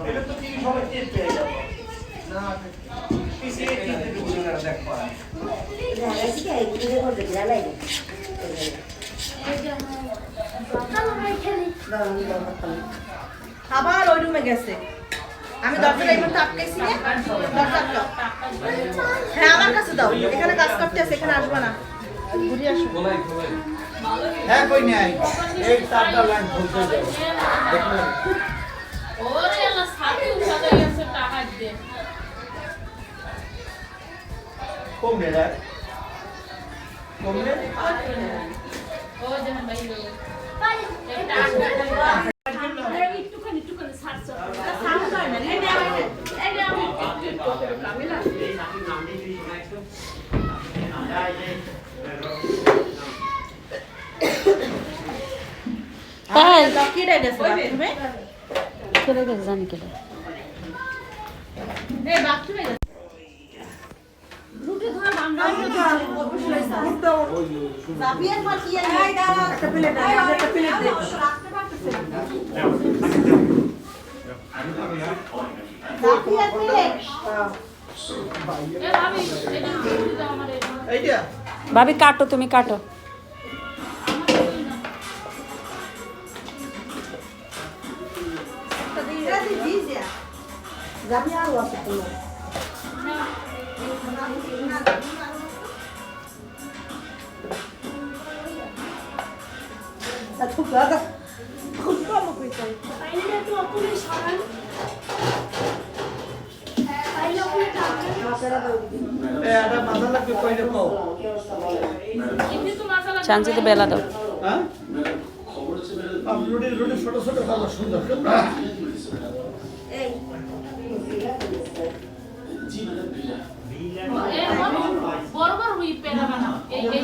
এটা তো কি সবাই টেস্ট পেয়ে যাবে না পিছিয়ে টেস্ট দিতে দেখ পারে আবার ওই রুমে গেছে আমি দরজাটা এইমাত্র আটকাইছি না দরজা আটকাও হ্যাঁ আমার কাছে দাও এখানে কাজ করতে আছে এখানে আসবে না ঘুরে আসো হ্যাঁ কই নাই এই চারটা লাইন বলতে যাও দেখো ওরে আল্লাহ সাথে উঠা যাইছে টাকা দে কম রে রে কম রে ও জান ভাই লো একটুখানি সার্চ সার্চ হয় না এই আমি কামিলা হ্যাঁ কি রে গেছে বাথরুমে চলে গেছে জানি কেটে এই বাথরুমে গেছে রুটি ধর বাংলা জাপিয়ে মার কি এই দাঁড়া একটা প্লেট দে একটা প্লেট দে রাখতে পারতেছ জাপিয়ে প্লেট এ ভাবি এটা রুটি দাও আমারে এইটা ভাবি কাটো তুমি কাটো জাপিয়ে আর আছে তোমার এটা মশলা কি কইলে পাও এমনি তো মশলা চাঞ্চিতে বেলা দাও হ্যাঁ আপনি রুটি ছোট ছোট খাবার সুন্দর এই বড় বড় হুই পেড়া বানাও এই এই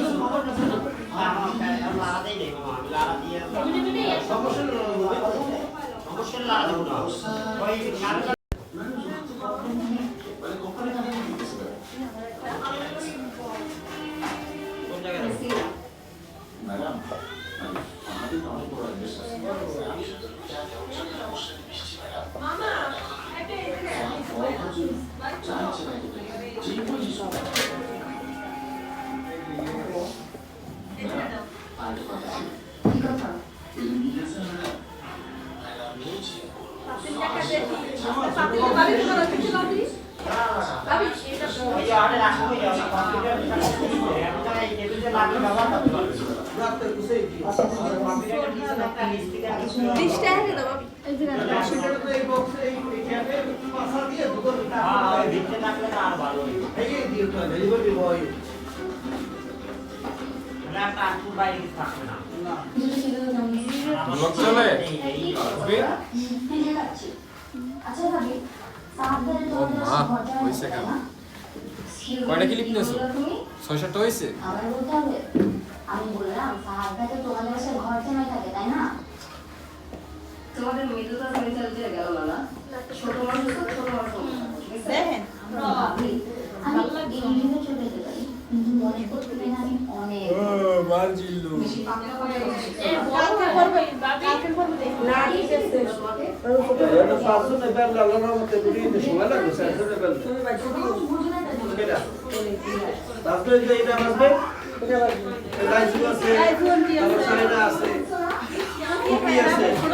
কয়টা ক্লিপ নিয়েছো 6-7টা হয়েছে আমি বললাম সাহায্য তো তোমাদের বাসায় ঘর জামাই থাকে তাই না তোমাদের মেয়েটা তো চলতে গেল না ছোট মানুষ তো ছোট মানুষ দেখেন আমরা ভাবি আমি এই দিনে চলে যেতে পারি কিন্তু মনে করতে না আমি অনেক মার জিল্লু বেশি পাকা করে এ বড় করবে বাবি কালকে করব দেখো না ঠিক আছে এটা পাঁচশো নেবেন লাগানোর মধ্যে রুটি সময় লাগবে 400 নেবেন তুমি বাজে এটা তারপরে যে এটা আসবে এটা বাজে লাইসু আছে আইফোন কি আছে সাইডা আছে কি আছে ছোট